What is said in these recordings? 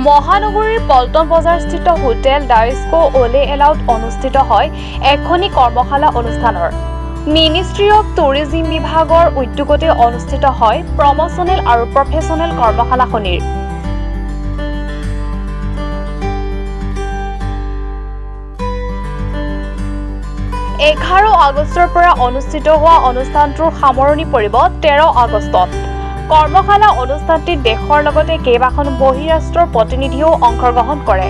মহানগৰীৰ পল্টন বজাৰস্থিত হোটেল ডাইস্কো ওলে এলাউত অনুষ্ঠিত হয় এখনি কৰ্মশালা অনুষ্ঠানৰ মিনিষ্ট্ৰী অফ টুৰিজম বিভাগৰ উদ্যোগতে অনুষ্ঠিত হয় প্ৰমোচনেল আৰু প্ৰফেচনেল কৰ্মশালাখনিৰ 11 আগষ্টৰ পৰা অনুষ্ঠিত হোৱা অনুষ্ঠানটোৰ সামৰণি পৰিব 13 আগষ্টত কৰ্মশালা অনুষ্ঠানটিত দেশৰ লগতে কেইবাখন বহিৰাষ্ট্ৰৰ প্ৰতিনিধিও অংশগ্ৰহণ কৰে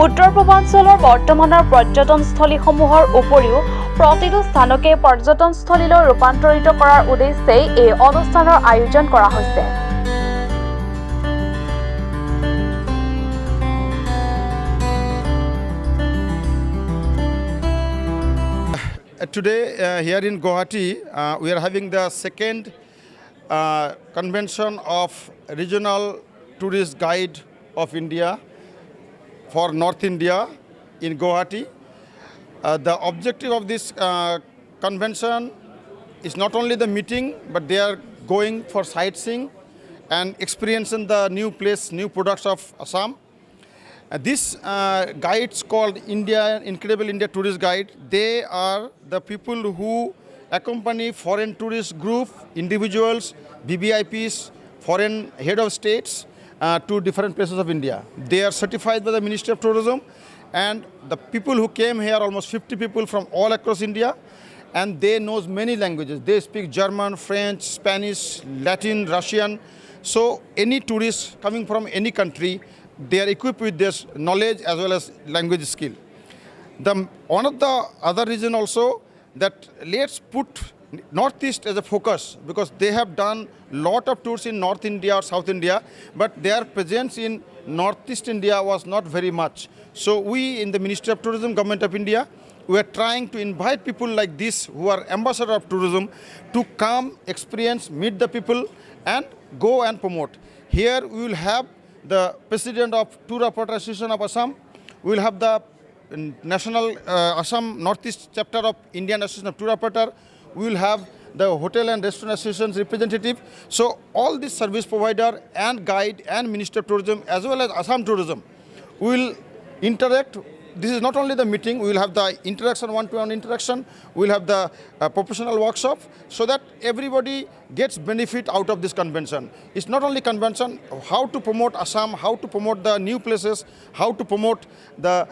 উত্তৰ পূৰ্বাঞ্চলৰ বৰ্তমানৰ পৰ্যটনস্থলীসমূহৰ উপৰিও প্ৰতিটো স্থানকে পৰ্যটনস্থলীলৈ ৰূপান্তৰিত কৰাৰ উদ্দেশ্যে এই অনুষ্ঠানৰ আয়োজন কৰা হৈছে Today, here in Guwahati, we are having the second convention of Regional Tourist Guide of India for North India in Guwahati. The objective of this convention is not only the meeting, but they are going for sightseeing and experiencing the new place, new products of Assam. This guides called Incredible India Tourist Guide. They are the people who accompany foreign tourist group, individuals, BBIPs, foreign head of states to different places of India. They are certified by the Ministry of Tourism, and the people who came here, almost 50 people from all across India, and they knows many languages. They speak German, French, Spanish, Latin, Russian. So any tourist coming from any country, they are equipped with this knowledge as well as language skill. One of the other reason also that let's put Northeast as a focus because they have done lot of tours in North India or South India, but their presence in Northeast India was not very much. So we in the Ministry of Tourism, Government of India, we are trying to invite people like this who are ambassador of tourism to come, experience, meet the people and go and promote. Here we will have the President of Tour Operator Association of Assam. We will have the National Assam Northeast Chapter of Indian Association of Tour Operator. We will have the Hotel and Restaurant Association's representative. So all these service provider and guide and Minister of Tourism as well as Assam Tourism will interact. This is not only the meeting, we will have the interaction, one-to-one interaction, we will have the professional workshop so that everybody gets benefit out of this convention. It's not only convention, how to promote Assam, how to promote the new places, how to promote the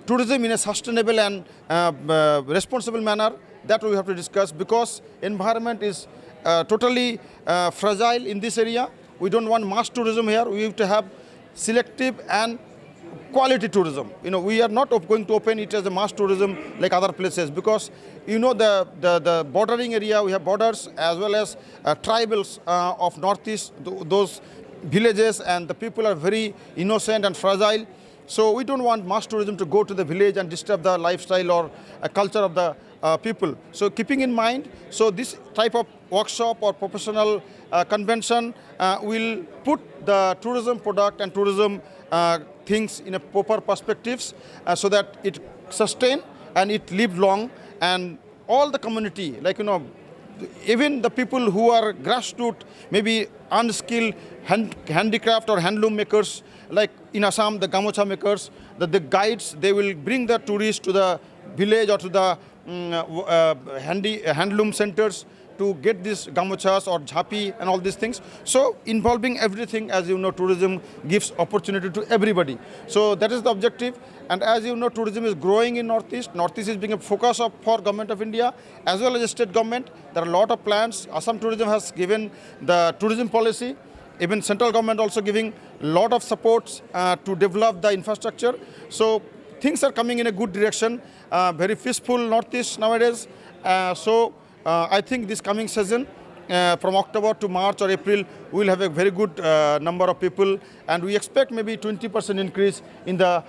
tourism in a sustainable and responsible manner, that we have to discuss because environment is totally fragile in this area. We don't want mass tourism here, we have to have selective and quality tourism. We are not going to open it as a mass tourism like other places because the bordering area, we have borders as well as tribals of Northeast, those villages, and the people are very innocent and fragile. So we don't want mass tourism to go to the village and disturb the lifestyle or culture of the people. So keeping in mind, so this type of workshop or professional convention will put the tourism product and tourism things in a proper perspectives so that it sustain and it live long, and all the community, like even the people who are grassroots, maybe unskilled handicraft or handloom makers, like in Assam the gamocha makers, the guides, they will bring the tourists to the village or to the handloom centers to get these gamochas or jhapi and all these things. So involving everything, as you know, tourism gives opportunity to everybody. So that is the objective. And as you know, tourism is growing in Northeast. Northeast is being a focus for Government of India as well as the state government. There are a lot of plans. Assam Tourism has given the tourism policy. Even central government also giving a lot of supports to develop the infrastructure. So things are coming in a good direction. Very peaceful Northeast nowadays. I think this coming season, from October to March or April, we will have a very good number of people, and we expect maybe 20% increase in the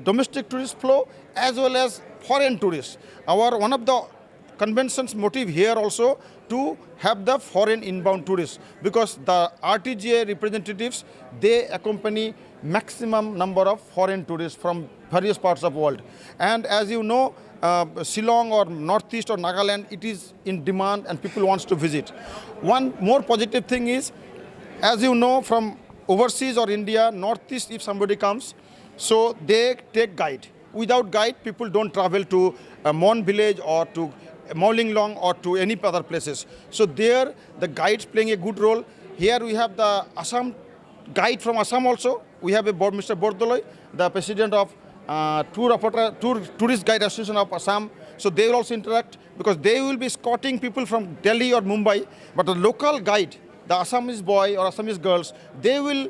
domestic tourist flow as well as foreign tourists. One of the convention's motive here also to have the foreign inbound tourists because the RTGA representatives, they accompany maximum number of foreign tourists from various parts of the world. And as you know, Shillong or Northeast or Nagaland, it is in demand and people wants to visit. One more positive thing is, as you know, from overseas or India, northeast, if somebody comes, so they take guide. Without guide, people don't travel to Mon village or to Mawlinglong or to any other places. So there, the guides playing a good role. Here we have the Assam guide from Assam also. We have Mr. Bordoloi, the president of Tourist Guide Association of Assam. So they will also interact because they will be escorting people from Delhi or Mumbai. But the local guide, the Assamese boy or Assamese girls, they will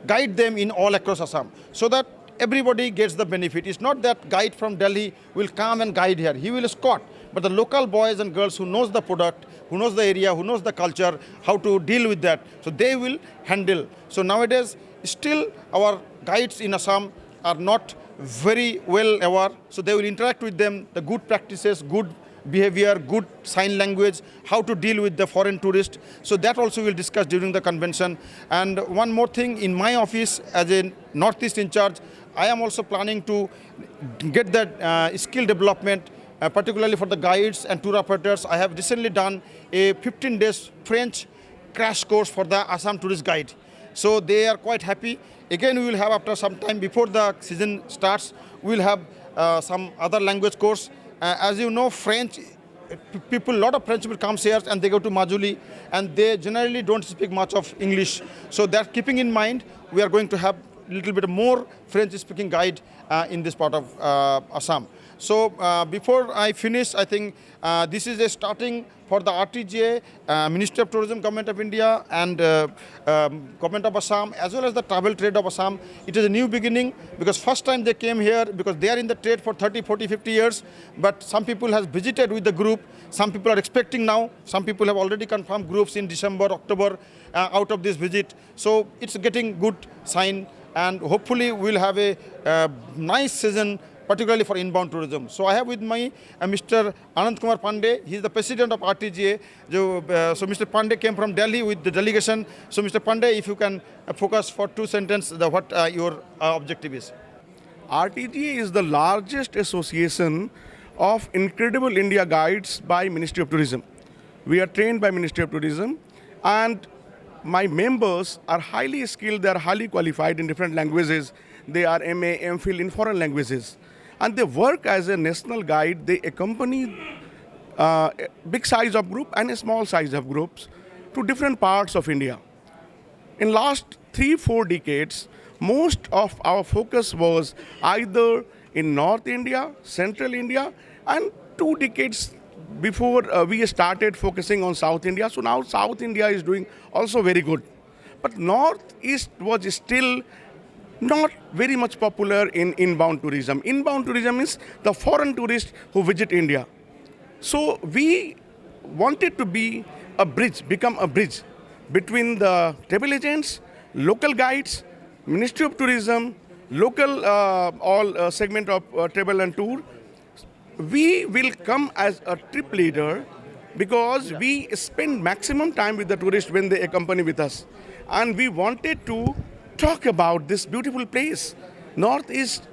guide them in all across Assam so that everybody gets the benefit. It's not that guide from Delhi will come and guide here. He will escort. But the local boys and girls who knows the product, who knows the area, who knows the culture, how to deal with that, so they will handle. So nowadays, still our guides in Assam are not very well aware. So they will interact with them, the good practices, good behavior, good sign language, how to deal with the foreign tourist. So that also we'll discuss during the convention. And one more thing, in my office as a Northeast in charge, I am also planning to get that skill development, particularly for the guides and tour operators. I have recently done a 15 days French crash course for the Assam tourist guide. So they are quite happy. Again, we will have after some time before the season starts, we will have some other language course. As you know, French people, a lot of French people come here and they go to Majuli and they generally don't speak much of English. So that keeping in mind, we are going to have a little bit more French speaking guide in this part of Assam. So before I finish, I think this is a starting for the RTGA, Ministry of Tourism, Government of India and Government of Assam, as well as the travel trade of Assam. It is a new beginning because first time they came here because they are in the trade for 30, 40, 50 years. But some people has visited with the group. Some people are expecting now. Some people have already confirmed groups in December, October out of this visit. So it's getting good sign and hopefully we'll have a nice season, particularly for inbound tourism. So I have with me Mr. Anand Kumar Pandey. He is the president of RTGA. So Mr. Pandey came from Delhi with the delegation. So Mr. Pandey, if you can focus for 2 sentences, what your objective is. RTGA is the largest association of Incredible India Guides by Ministry of Tourism. We are trained by Ministry of Tourism and my members are highly skilled, they are highly qualified in different languages. They are MA, MPhil in foreign languages. And they work as a national guide. They accompany a big size of group and a small size of groups to different parts of India. In last 3-4 decades, most of our focus was either in North India, Central India, and 2 decades before we started focusing on South India. So now South India is doing also very good. But Northeast was still not very much popular in inbound tourism. Inbound tourism is the foreign tourists who visit India. So we wanted to be a bridge, become a bridge between the travel agents, local guides, Ministry of Tourism, local all segment of travel and tour. We will come as a trip leader because we spend maximum time with the tourists when they accompany with us. And we wanted to talk about this beautiful place. Northeast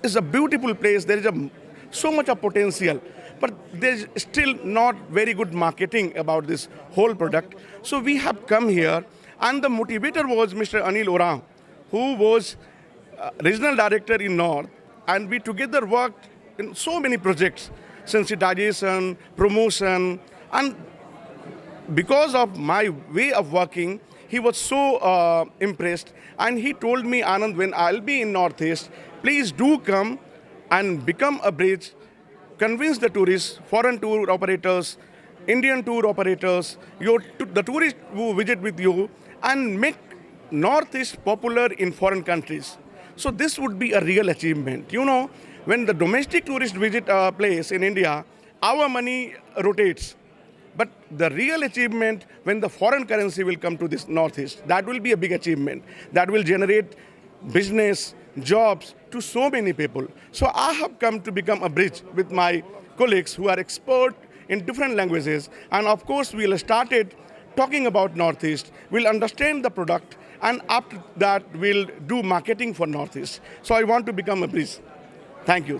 is a beautiful place. There is so much of potential, but there's still not very good marketing about this whole product. So we have come here, and the motivator was Mr. Anil Oram, who was regional director in North, and we together worked in so many projects, sensitization, promotion, and because of my way of working, he was so impressed, and he told me, Anand, when I'll be in Northeast, please do come and become a bridge, convince the tourists, foreign tour operators, Indian tour operators, the tourists who visit with you, and make Northeast popular in foreign countries. So this would be a real achievement. You know, when the domestic tourists visit a place in India, our money rotates. But the real achievement when the foreign currency will come to this Northeast, that will be a big achievement. That will generate business, jobs to so many people. So I have come to become a bridge with my colleagues who are expert in different languages. And of course, we'll started talking about Northeast. We'll understand the product. And after that, we'll do marketing for Northeast. So I want to become a bridge. Thank you.